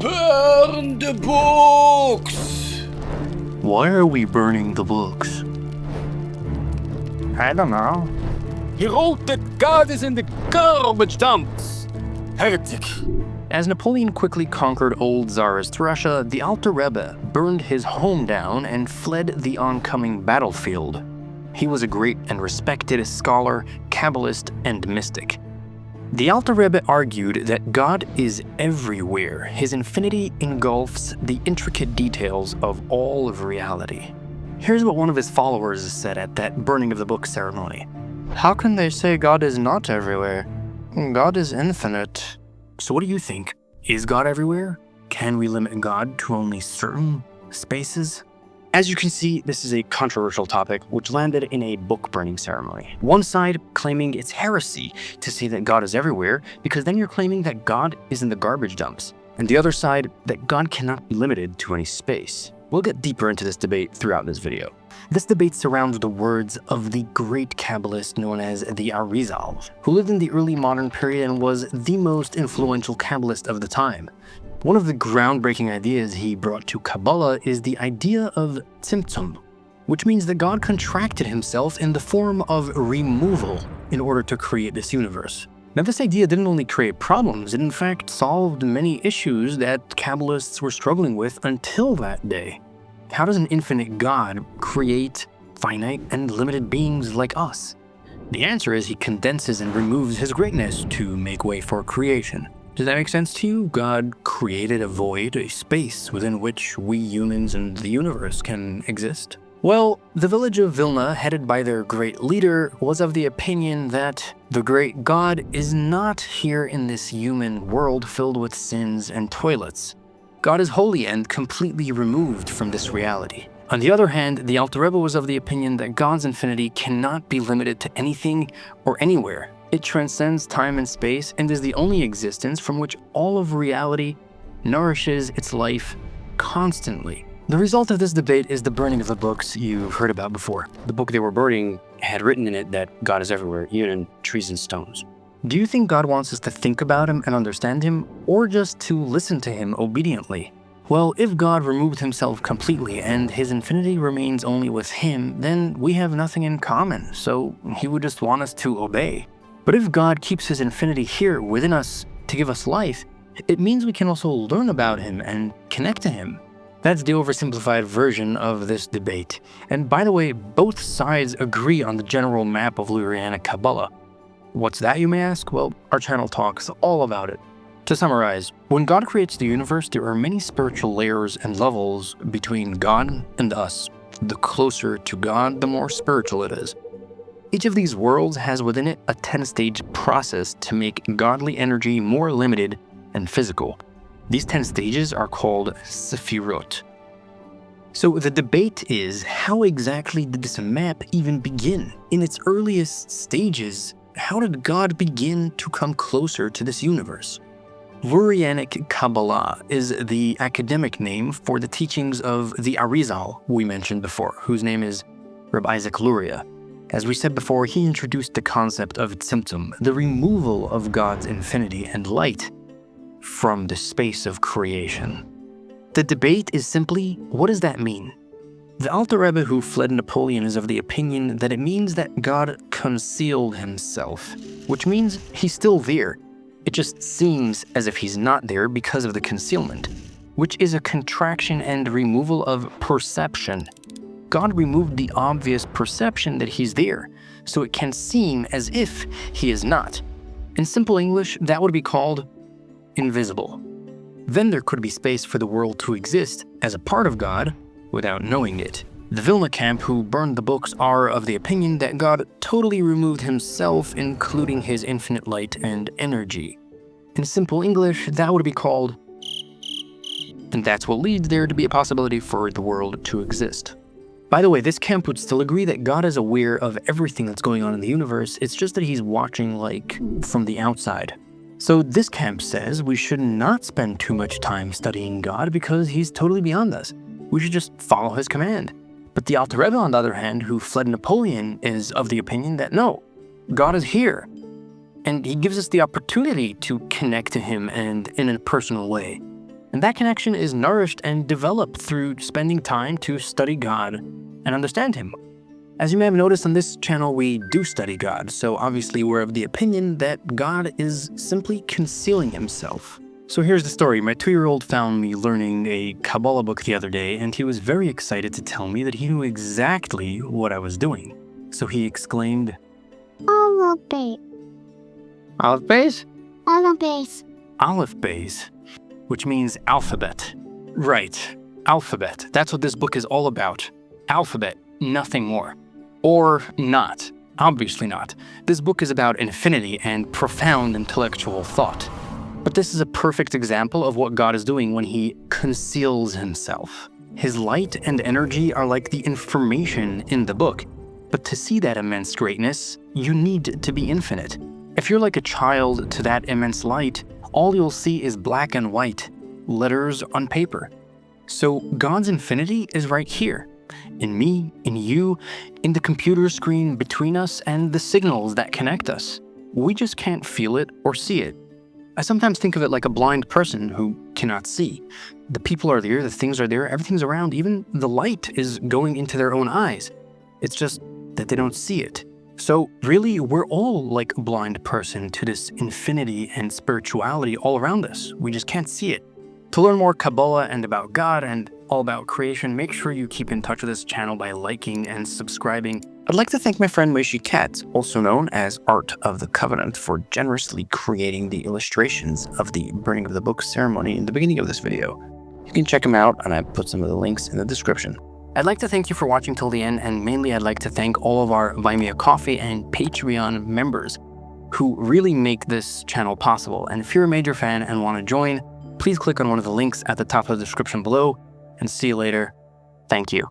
Burn the books! Why are we burning the books? I don't know. He wrote that God is in the garbage dumps. Heretic. As Napoleon quickly conquered old Tsarist Russia, the Alter Rebbe burned his home down and fled the oncoming battlefield. He was a great and respected scholar, Kabbalist, and mystic. The Alter Rebbe argued that God is everywhere. His infinity engulfs the intricate details of all of reality. Here's what one of his followers said at that burning of the book ceremony. How can they say God is not everywhere? God is infinite. So what do you think? Is God everywhere? Can we limit God to only certain spaces? As you can see, this is a controversial topic which landed in a book burning ceremony. One side claiming it's heresy to say that God is everywhere because then you're claiming that God is in the garbage dumps, and the other side that God cannot be limited to any space. We'll get deeper into this debate throughout this video. This debate surrounds the words of the great Kabbalist known as the Arizal, who lived in the early modern period and was the most influential Kabbalist of the time. One of the groundbreaking ideas he brought to Kabbalah is the idea of Tzimtzum, which means that God contracted himself in the form of removal in order to create this universe. Now, this idea didn't only create problems, it in fact solved many issues that Kabbalists were struggling with until that day. How does an infinite God create finite and limited beings like us? The answer is he condenses and removes his greatness to make way for creation. Does that make sense to you? God created a void, a space within which we humans and the universe can exist. Well, the village of Vilna, headed by their great leader, was of the opinion that the great God is not here in this human world filled with sins and toilets. God is holy and completely removed from this reality. On the other hand, the Alter Rebbe was of the opinion that God's infinity cannot be limited to anything or anywhere. It transcends time and space and is the only existence from which all of reality nourishes its life constantly. The result of this debate is the burning of the books you've heard about before. The book they were burning had written in it that God is everywhere, even in trees and stones. Do you think God wants us to think about him and understand him, or just to listen to him obediently? Well, if God removed himself completely and his infinity remains only with him, then we have nothing in common, so he would just want us to obey. But if God keeps his infinity here within us to give us life, it means we can also learn about him and connect to him. That's the oversimplified version of this debate. And by the way, both sides agree on the general map of Lurianic Kabbalah. What's that, you may ask? Well, our channel talks all about it. To summarize, when God creates the universe, there are many spiritual layers and levels between God and us. The closer to God, the more spiritual it is. Each of these worlds has within it a 10-stage process to make godly energy more limited and physical. These 10 stages are called Sefirot. So the debate is, how exactly did this map even begin? In its earliest stages, how did God begin to come closer to this universe? Lurianic Kabbalah is the academic name for the teachings of the Arizal we mentioned before, whose name is Rabbi Isaac Luria. As we said before, he introduced the concept of Tzimtzum, the removal of God's infinity and light from the space of creation. The debate is simply, what does that mean? The Alter Rebbe who fled Napoleon is of the opinion that it means that God concealed himself, which means he's still there. It just seems as if he's not there because of the concealment, which is a contraction and removal of perception. God removed the obvious perception that he's there, so it can seem as if he is not. In simple English, that would be called invisible. Then there could be space for the world to exist as a part of God without knowing it. The Vilna camp who burned the books are of the opinion that God totally removed himself, including his infinite light and energy. In simple English, that would be called, and that's what leads there to be a possibility for the world to exist. By the way, this camp would still agree that God is aware of everything that's going on in the universe, it's just that he's watching like from the outside. So this camp says we should not spend too much time studying God because he's totally beyond us. We should just follow his command. But the Alter Rebbe, on the other hand, who fled Napoleon, is of the opinion that no, God is here. And he gives us the opportunity to connect to him and in a personal way. And that connection is nourished and developed through spending time to study God and understand Him. As you may have noticed on this channel, we do study God, so obviously we're of the opinion that God is simply concealing Himself. So here's the story. My 2-year-old found me learning a Kabbalah book the other day, and he was very excited to tell me that he knew exactly what I was doing. So he exclaimed, Aleph Beis. Aleph Beis? Aleph Beis. Aleph Beis, which means alphabet. Right, alphabet. That's what this book is all about. Alphabet, nothing more. Or not. Obviously not. This book is about infinity and profound intellectual thought. But this is a perfect example of what God is doing when He conceals Himself. His light and energy are like the information in the book. But to see that immense greatness, you need to be infinite. If you're like a child to that immense light, all you'll see is black and white, letters on paper. So God's infinity is right here. In me, in you, in the computer screen between us and the signals that connect us. We just can't feel it or see it. I sometimes think of it like a blind person who cannot see. The people are there, the things are there, everything's around, even the light is going into their own eyes. It's just that they don't see it. So really, we're all like a blind person to this infinity and spirituality all around us. We just can't see it. To learn more Kabbalah and about God and all about creation, make sure you keep in touch with this channel by liking and subscribing. I'd like to thank my friend Moshe Katz, also known as Art of the Covenant, for generously creating the illustrations of the burning of the book ceremony in the beginning of this video. You can check him out, and I put some of the links in the description. I'd like to thank you for watching till the end, and mainly I'd like to thank all of our Buy Me a Coffee and Patreon members who really make this channel possible. And if you're a major fan and want to join, please click on one of the links at the top of the description below, and see you later. Thank you.